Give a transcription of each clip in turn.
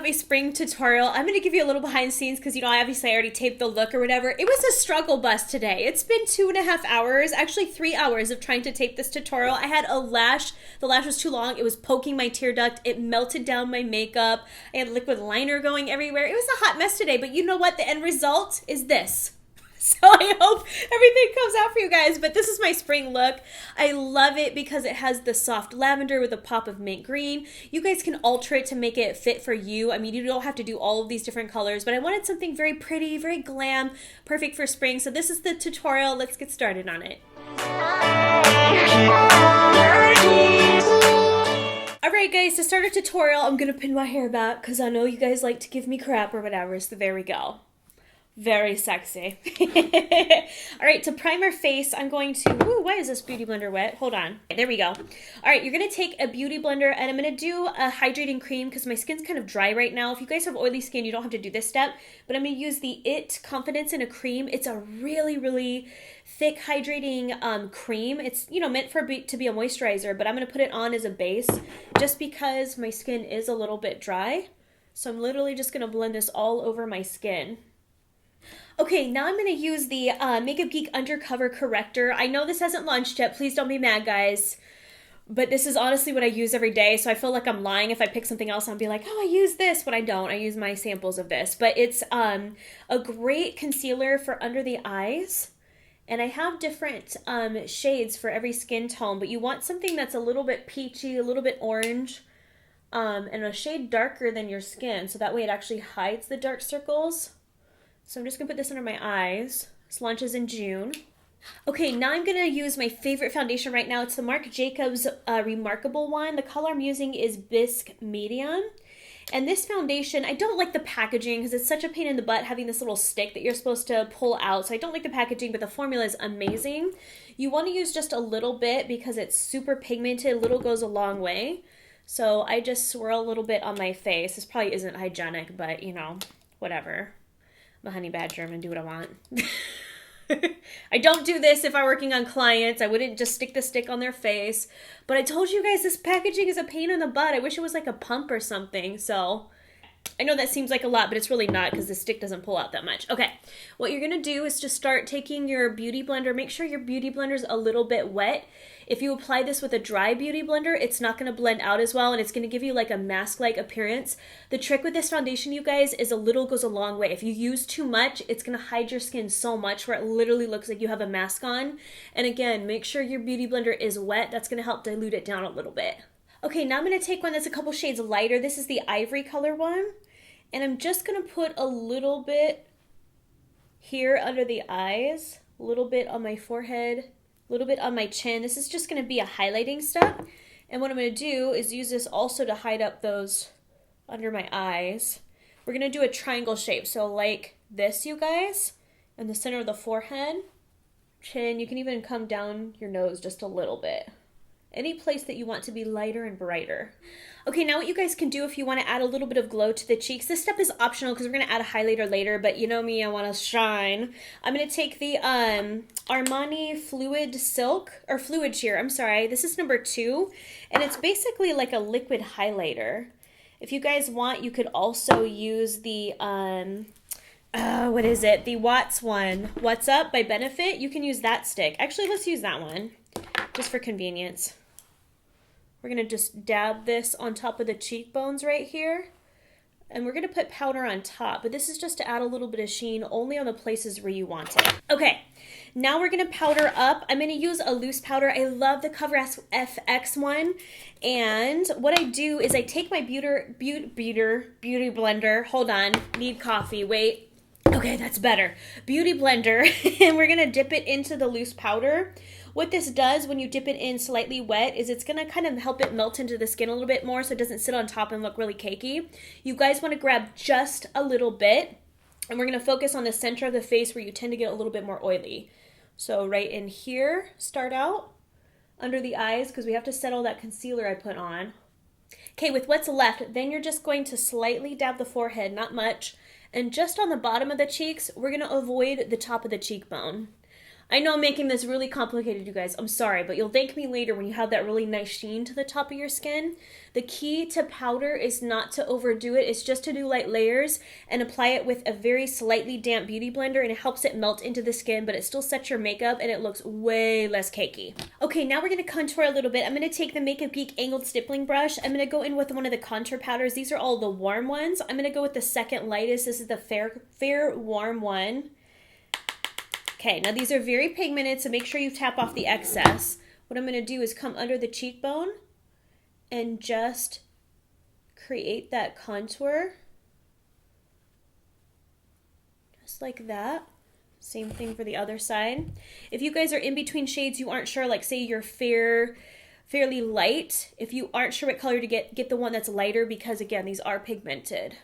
my spring tutorial. I'm going to give you a little behind the scenes because, you know, obviously I already taped the look or whatever. It was a struggle bus today. It's been 2.5 hours, actually 3 hours of trying to tape this tutorial. I had a lash. The lash was too long. It was poking my tear duct. It melted down my makeup. I had liquid liner going everywhere. It was a hot mess today, but you know what? The end result is this. So I hope everything comes out for you guys, but this is my spring look. I love it because it has the soft lavender with a pop of mint green. You guys can alter it to make it fit for you. I mean, you don't have to do all of these different colors, but I wanted something very pretty, very glam, perfect for spring. So this is the tutorial. Let's get started on it. Alright guys, to start a tutorial, I'm going to pin my hair back because I know you guys like to give me crap or whatever, so there we go. Very sexy. Alright, to prime our face, I'm going to... Ooh, why is this beauty blender wet? Hold on. There we go. Alright, you're going to take a beauty blender, and I'm going to do a hydrating cream because my skin's kind of dry right now. If you guys have oily skin, you don't have to do this step, but I'm going to use the It Confidence in a Cream. It's a really, really thick hydrating cream. It's, you know, meant to be a moisturizer, but I'm going to put it on as a base just because my skin is a little bit dry. So I'm literally just going to blend this all over my skin. Okay, now I'm going to use the Makeup Geek Undercover Corrector. I know this hasn't launched yet. Please don't be mad, guys. But this is honestly what I use every day, so I feel like I'm lying if I pick something else and I'll be like, oh, I use this, but I don't. I use my samples of this. But it's a great concealer for under the eyes. And I have different shades for every skin tone, but you want something that's a little bit peachy, a little bit orange, and a shade darker than your skin, so that way it actually hides the dark circles. So I'm just going to put this under my eyes. This launches in June. Okay, now I'm going to use my favorite foundation right now. It's the Marc Jacobs Remarkable one. The color I'm using is Bisque Medium. And this foundation, I don't like the packaging because it's such a pain in the butt having this little stick that you're supposed to pull out. So I don't like the packaging, but the formula is amazing. You want to use just a little bit because it's super pigmented. A little goes a long way. So I just swirl a little bit on my face. This probably isn't hygienic, but you know, whatever. I'm a honey badger. I'm going to do what I want. I don't do this if I'm working on clients. I wouldn't just stick the stick on their face. But I told you guys this packaging is a pain in the butt. I wish it was like a pump or something. So I know that seems like a lot, but it's really not because the stick doesn't pull out that much. Okay, what you're going to do is just start taking your beauty blender. Make sure your beauty blender is a little bit wet. If you apply this with a dry beauty blender, it's not going to blend out as well, and it's going to give you like a mask-like appearance. The trick with this foundation, you guys, is a little goes a long way. If you use too much, it's going to hide your skin so much where it literally looks like you have a mask on. And again, make sure your beauty blender is wet. That's going to help dilute it down a little bit. Okay, now I'm going to take one that's a couple shades lighter. This is the ivory color one. And I'm just going to put a little bit here under the eyes, a little bit on my forehead, a little bit on my chin. This is just going to be a highlighting step. And what I'm going to do is use this also to hide up those under my eyes. We're going to do a triangle shape. So like this, you guys, in the center of the forehead, chin. You can even come down your nose just a little bit. Any place that you want to be lighter and brighter. Okay, now what you guys can do if you want to add a little bit of glow to the cheeks. This step is optional because we're going to add a highlighter later, but you know me, I want to shine. I'm going to take the Armani Fluid Silk, or Fluid Sheer, I'm sorry. This is number 2, and it's basically like a liquid highlighter. If you guys want, you could also use the, what is it? The Watts one. What's Up by Benefit. You can use that stick. Actually, let's use that one just for convenience. We're going to just dab this on top of the cheekbones right here. And we're going to put powder on top. But this is just to add a little bit of sheen only on the places where you want it. Okay, now we're going to powder up. I'm going to use a loose powder. I love the Cover FX one. And what I do is I take my beauty blender. Hold on, need coffee, wait. Okay, that's better. Beauty blender. And we're going to dip it into the loose powder. What this does when you dip it in slightly wet is it's going to kind of help it melt into the skin a little bit more so it doesn't sit on top and look really cakey. You guys want to grab just a little bit, and we're going to focus on the center of the face where you tend to get a little bit more oily. So right in here, start out under the eyes because we have to set all that concealer I put on. Okay, with what's left, then you're just going to slightly dab the forehead, not much, and just on the bottom of the cheeks, we're going to avoid the top of the cheekbone. I know I'm making this really complicated, you guys. I'm sorry, but you'll thank me later when you have that really nice sheen to the top of your skin. The key to powder is not to overdo it. It's just to do light layers and apply it with a very slightly damp beauty blender, and it helps it melt into the skin, but it still sets your makeup and it looks way less cakey. Okay, now we're going to contour a little bit. I'm going to take the Makeup Geek angled stippling brush. I'm going to go in with one of the contour powders. These are all the warm ones. I'm going to go with the second lightest. This is the fair warm one. Okay, now these are very pigmented, so make sure you tap off the excess. What I'm going to do is come under the cheekbone and just create that contour. Just like that. Same thing for the other side. If you guys are in between shades, you aren't sure, like say you're fairly light. If you aren't sure what color to get the one that's lighter, because again, these are pigmented.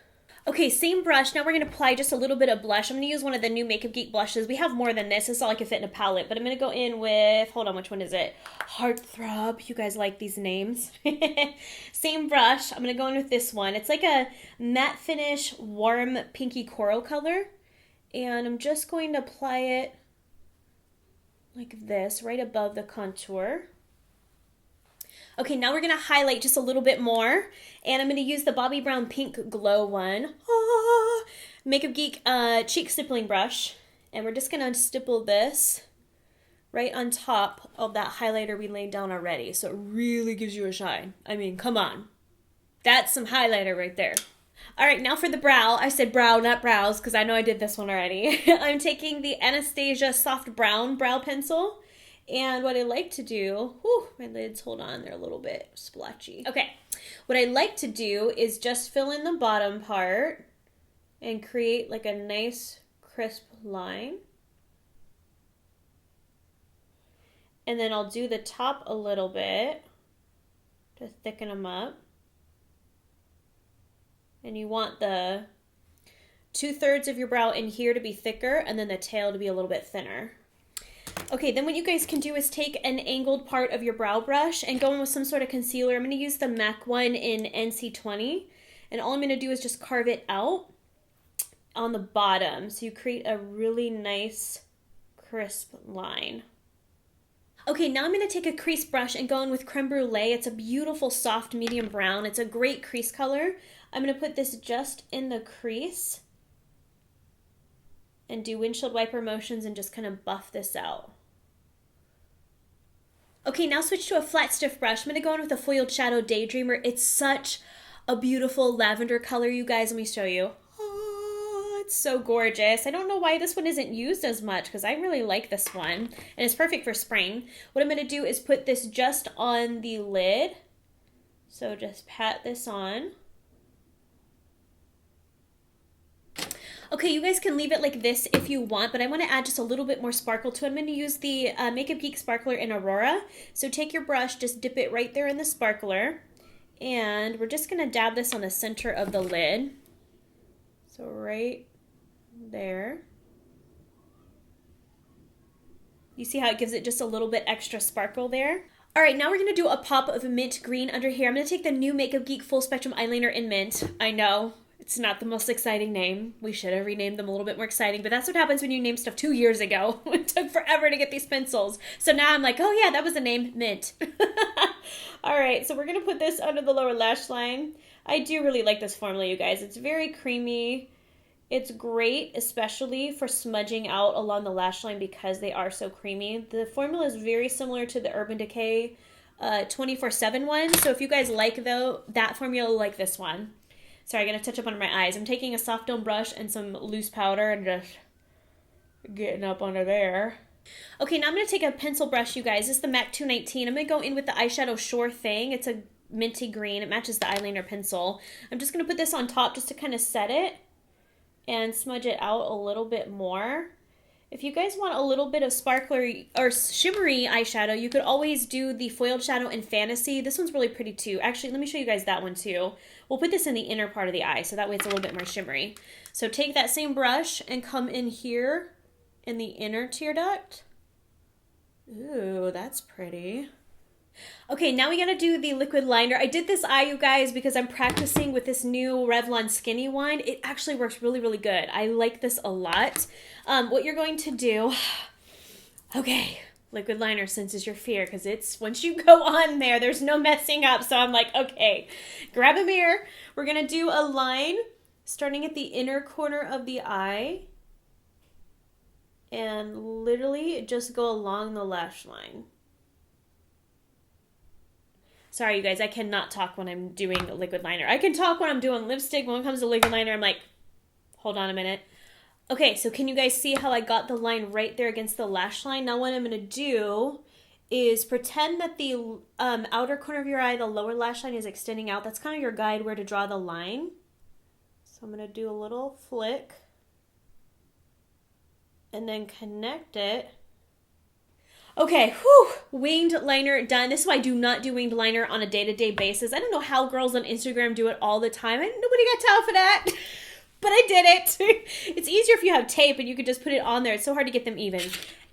Okay, same brush. Now we're going to apply just a little bit of blush. I'm going to use one of the new Makeup Geek blushes. We have more than this. This is all I can fit in a palette. But I'm going to go in with, hold on, which one is it? Heart Throb. You guys like these names. Same brush. I'm going to go in with this one. It's like a matte finish, warm, pinky coral color. And I'm just going to apply it like this, right above the contour. Okay, now we're going to highlight just a little bit more, and I'm going to use the Bobbi Brown Pink Glow one. Makeup Geek cheek stippling brush, and we're just going to stipple this right on top of that highlighter we laid down already, so it really gives you a shine. I mean, come on. That's some highlighter right there. All right, now for the brow. I said brow, not brows, because I know I did this one already. I'm taking the Anastasia Soft Brown Brow Pencil. And what I like to do, my lids, hold on, they're a little bit splotchy. Okay, what I like to do is just fill in the bottom part and create like a nice crisp line. And then I'll do the top a little bit to thicken them up. And you want the 2/3 of your brow in here to be thicker and then the tail to be a little bit thinner. Okay, then what you guys can do is take an angled part of your brow brush and go in with some sort of concealer. I'm going to use the MAC one in NC20. And all I'm going to do is just carve it out on the bottom. So you create a really nice, crisp line. Okay, now I'm going to take a crease brush and go in with Creme Brulee. It's a beautiful, soft, medium brown. It's a great crease color. I'm going to put this just in the crease and do windshield wiper motions and just kind of buff this out. Okay, now switch to a flat stiff brush. I'm going to go in with a Foiled Shadow Daydreamer. It's such a beautiful lavender color, you guys. Let me show you. Oh, it's so gorgeous. I don't know why this one isn't used as much because I really like this one. And it's perfect for spring. What I'm going to do is put this just on the lid. So just pat this on. Okay, you guys can leave it like this if you want, but I want to add just a little bit more sparkle to it. I'm going to use the Makeup Geek Sparkler in Aurora. So take your brush, just dip it right there in the sparkler, and we're just going to dab this on the center of the lid. So right there. You see how it gives it just a little bit extra sparkle there? All right, now we're going to do a pop of mint green under here. I'm going to take the new Makeup Geek Full Spectrum Eyeliner in Mint. I know. It's not the most exciting name. We should have renamed them a little bit more exciting, but that's what happens when you name stuff 2 years ago. It took forever to get these pencils. So now I'm like, oh yeah, that was the name, Mint. All right, so we're going to put this under the lower lash line. I do really like this formula, you guys. It's very creamy. It's great, especially for smudging out along the lash line because they are so creamy. The formula is very similar to the Urban Decay 24/7 one. So if you guys like that formula, like this one. Sorry, I gotta touch up under my eyes. I'm taking a soft dome brush and some loose powder and just getting up under there. Okay, now I'm gonna take a pencil brush, you guys. This is the MAC 219. I'm gonna go in with the eyeshadow Sure Thing. It's a minty green. It matches the eyeliner pencil. I'm just gonna put this on top just to kind of set it and smudge it out a little bit more. If you guys want a little bit of sparklery or shimmery eyeshadow, you could always do the Foiled Shadow in Fantasy. This one's really pretty too. Actually, let me show you guys that one too. We'll put this in the inner part of the eye, so that way it's a little bit more shimmery. So take that same brush and come in here in the inner tear duct. Ooh, that's pretty. Okay, now we gotta do the liquid liner. I did this eye, you guys, because I'm practicing with this new Revlon Skinny one. It actually works really, really good. I like this a lot. What you're going to do, Okay, liquid liner senses your fear because it's once you go on there, there's no messing up. So I'm like, okay, grab a mirror. We're going to do a line starting at the inner corner of the eye and literally just go along the lash line. Sorry, you guys, I cannot talk when I'm doing liquid liner. I can talk when I'm doing lipstick. When it comes to liquid liner, I'm like, hold on a minute. Okay, so can you guys see how I got the line right there against the lash line? Now what I'm going to do is pretend that the outer corner of your eye, the lower lash line, is extending out. That's kind of your guide where to draw the line. So I'm going to do a little flick and then connect it. Okay, whew, winged liner done. This is why I do not do winged liner on a day-to-day basis. I don't know how girls on Instagram do it all the time. Nobody got time for that, but I did it. It's easier if you have tape and you can just put it on there. It's so hard to get them even.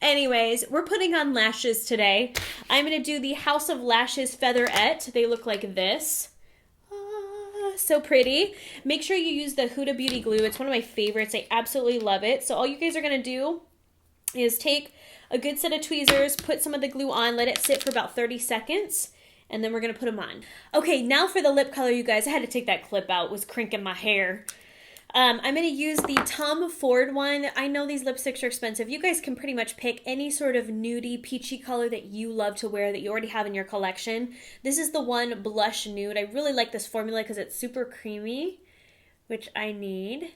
Anyways, we're putting on lashes today. I'm going to do the House of Lashes Featherette. They look like this. So pretty. Make sure you use the Huda Beauty glue. It's one of my favorites. I absolutely love it. So all you guys are going to do is take a good set of tweezers, put some of the glue on, let it sit for about 30 seconds, and then we're going to put them on. Okay, now for the lip color, you guys. I had to take that clip out. It was crinking my hair. I'm going to use the Tom Ford one. I know these lipsticks are expensive. You guys can pretty much pick any sort of nudie, peachy color that you love to wear that you already have in your collection. This is the one Blush Nude. I really like this formula because it's super creamy, which I need.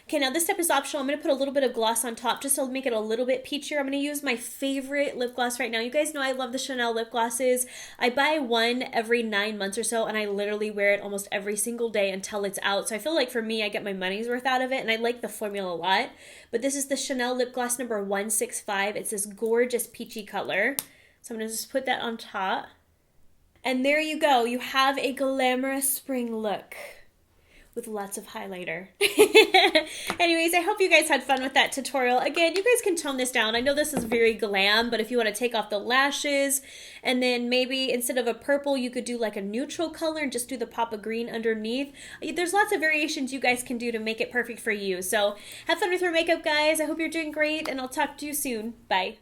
Okay, now this step is optional. I'm going to put a little bit of gloss on top just to make it a little bit peachier. I'm going to use my favorite lip gloss right now. You guys know I love the Chanel lip glosses. I buy one every 9 months or so, and I literally wear it almost every single day until it's out. So I feel like for me, I get my money's worth out of it, and I like the formula a lot. But this is the Chanel lip gloss number 165. It's this gorgeous peachy color. So I'm going to just put that on top. And there you go. You have a glamorous spring look with lots of highlighter. Anyways, I hope you guys had fun with that tutorial. Again, you guys can tone this down. I know this is very glam, but if you want to take off the lashes and then maybe instead of a purple, you could do like a neutral color and just do the pop of green underneath. There's lots of variations you guys can do to make it perfect for you. So have fun with your makeup, guys. I hope you're doing great, and I'll talk to you soon. Bye.